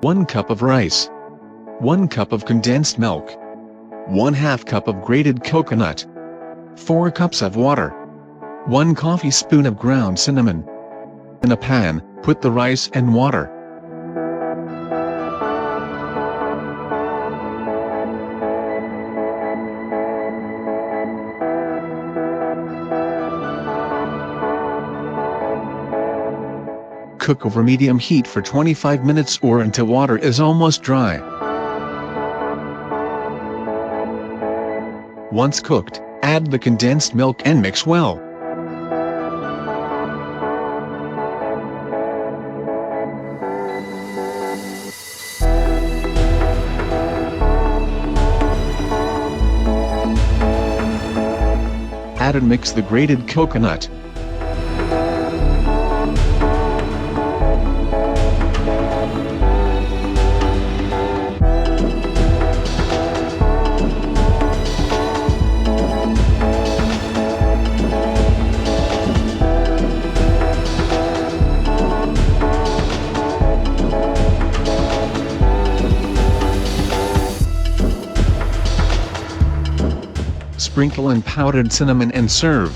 1 cup of rice, 1 cup of condensed milk, 1/2 cup of grated coconut, 4 cups of water, 1 coffee spoon of ground cinnamon. In a pan, put the rice and water. Cook over medium heat for 25 minutes or until water is almost dry. Once cooked, add the condensed milk and mix well. Add and mix the grated coconut. Sprinkle in powdered cinnamon and serve.